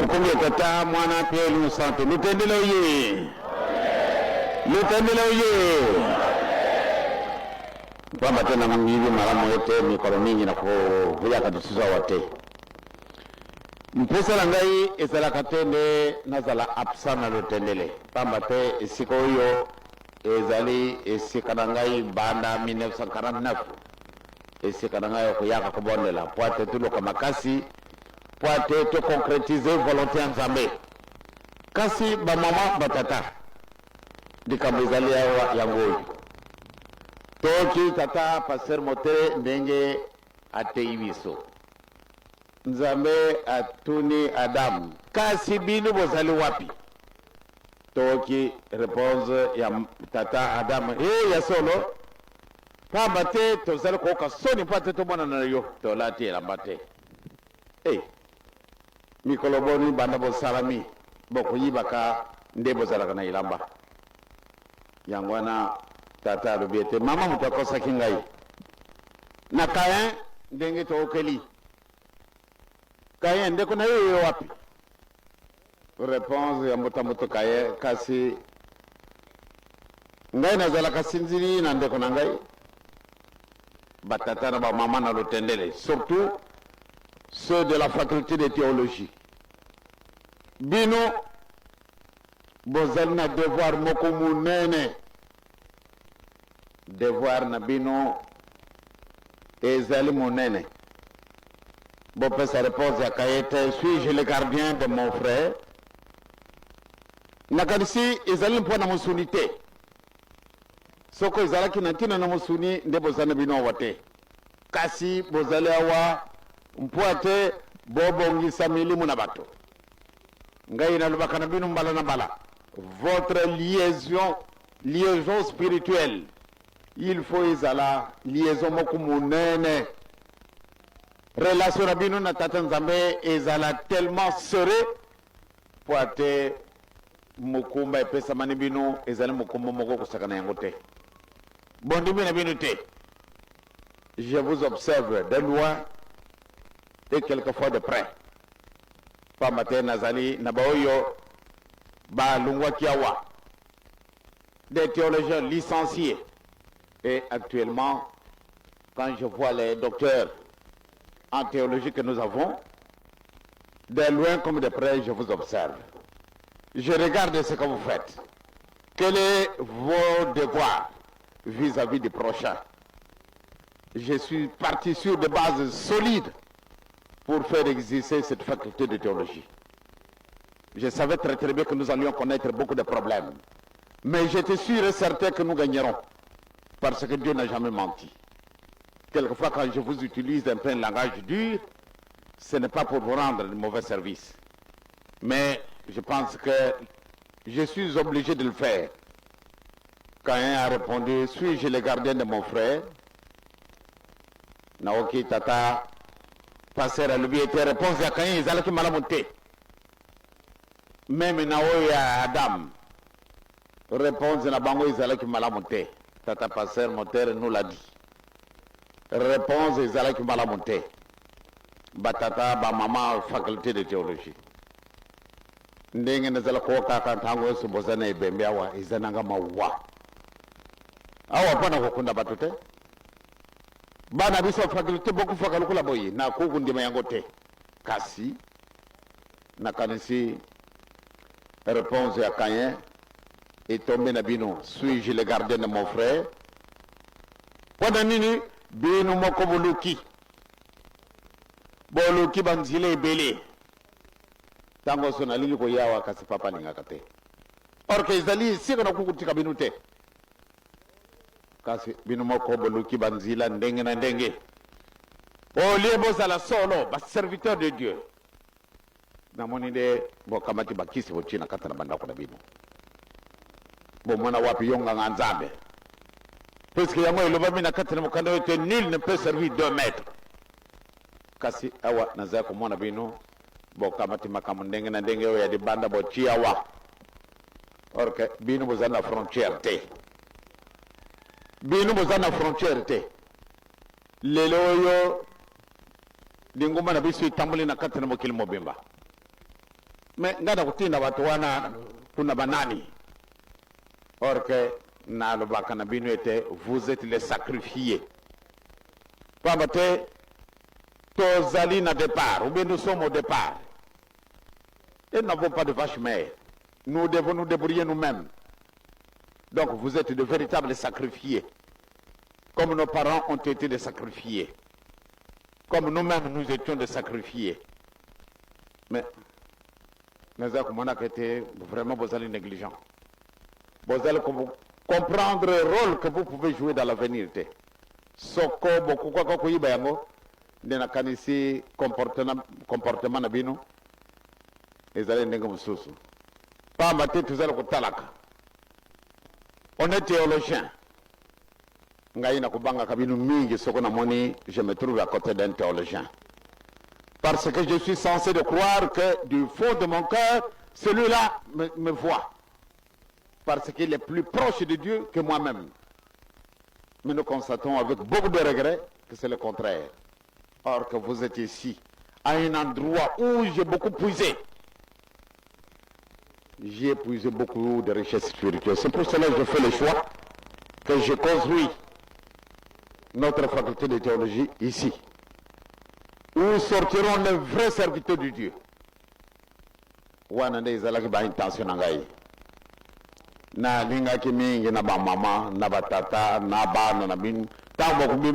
Mkonge kata mwana pelu santo. Lutendele oye. Lutendele oye. Kwamba tena mngivi maramu yote mikoro mingi na kuhuya kadisuza wate. Mpesa langai ezala katende nazala apsana lutendele. Pamba te esiko yo ezali esikanangai banda 1949. Esikanangai kuyaka kubondela. Poate tulo kwa makasi. Poate to concrétiser volonté nzambe. Kasi ba mama batata. Dikamizali ya ngoi. Toki tata passer motere ndenge ateibiso. Nzambe atuni Adam. Kasi binu bozali wapi? Toki réponse ya tata Adam. Ya solo. Pambate tozali koka soni pate to mwana na yo. Tolati elambate. Mikoloboni banda bo salami. Boko yibaka ndebo zalaka na ilamba. Yangwana tata rubiete mama mutakosa kingai na Kayen ndenge to okeli Kayen ndeko na yo wapi réponse ya mutamuto Kayen kasi ngai nazala kasinziri na ndeko na ngai batata na ba mama na lutendele surtout ceux de la faculté de théologie bino bozali na devoir moko munene devoir na bino ezali monene. Bon, peut sa réponse à Kayete, suis-je le gardien de mon frère? Nakanisi ezali mpo na musunite. Soko ezala kina na musuni nde bozana bino wate. Kasi bozali awa mpoate bobongisa milimu na bato. Ngai na lubaka na bino mbala na mbala. Votre liaison spirituelle. Il faut izala liaison moku munene. Relation na bino na tata nzambe izala tellement serré poate mukumba epesa mani bino izala mukumba moko kusakana yango te. Bondimi na bino te. Je vous observe de loin et quelquefois de près. Pa matin nazali na baoyo ba lungwa kiawa. Des théologiens licenciés. Et actuellement, quand je vois les docteurs en théologie que nous avons, de loin comme de près, je vous observe. Je regarde ce que vous faites. Quel est vos devoirs vis-à-vis du prochain? Je suis parti sur des bases solides pour faire exister cette faculté de théologie. Je savais très très bien que nous allions connaître beaucoup de problèmes. Mais j'étais sûr et certain que nous gagnerons. Parce que Dieu n'a jamais menti. Quelquefois, quand je vous utilise un peu un langage dur, ce n'est pas pour vous rendre de mauvais service. Mais je pense que je suis obligé de le faire. Quand un a répondu, suis-je le gardien de mon frère? Naoki Tata, passer à lui était réponse à Kain, ils allaient qui m'a monté. Même Naoki à Adam, réponse à Bango, ils allaient qui m'a monté. Tata passer moteur nous l'a dit. Réponse ils allaient qui m'a monté. Batata ba maman faculté de théologie. Ndenge nazala ko kaka tango subozana ibembe awa izananga mawa. Awa pana kokunda batute. Bana biso faculté beaucoup fakalukula boyi na kukundima yango te. Kasi na kanisi réponse ya Kayen et tombé na bino, suis-je le gardien de mon frère? Pendant nini bino moko boluki. Boluki banzile ebele. Tango sonali ko yawa kasi papa lingaka te. Or que izali sika na kukutika bino te. Kasi bino moko boluki banzila ndenge na ndenge. Olie bozala solo, ba serviteur de Dieu. Namoni de bokamati bakisi bochina kata na bandako na bino. Mwana wapi yonga nganzambe. Parce que yango iloba mina katina mukanda yote nul ne peut servir 2 mètres. Kasi awa naza ko mwana bino boka mati makamu ndenge na ndenge ya di banda bo chi awa. Or que bino bozana frontière te. Bino bozana frontière te. Lelo yo linguma na bisu itambuli na katina mokili mobimba. mais ngada kutinda watu wana kuna banani. Or que na le bakanabino était vous êtes les sacrifiés. Pambate tozali na départ ou bien nous sommes au départ. Et nous n'avons pas de vache mère. Nous devons nous débrouiller nous-mêmes. Donc vous êtes de véritables sacrifiés. Comme nos parents ont été des sacrifiés. Comme nous-mêmes nous étions des sacrifiés. Mais nous avons été vraiment vous allez négligents. Vous allez comprendre le rôle que vous pouvez jouer dans l'avenir. Soko beaucoup quoi quoi kuiba yango ndena kanisi comportement na bino ezale ndenga mususu pa mate tuzala kutalaka. On est théologien ngai na kubanga kabinu mingi soko na moni je me trouve à côté d'un théologien parce que je suis censé de croire que du fond de mon cœur celui-là me voit parce qu'il est plus proche de Dieu que moi-même. Mais nous constatons avec beaucoup de regrets que c'est le contraire. Or que vous êtes ici, à un endroit où j'ai beaucoup puisé. J'ai puisé beaucoup de richesses spirituelles. C'est pour cela que je fais le choix que j'ai construit notre faculté de théologie ici. Où sortiront les vrais serviteurs du Dieu. Wana nde ezalaki ba intention na ngai. Na linga ki mingi na ba mama na ba tata na ba na bin tango kubima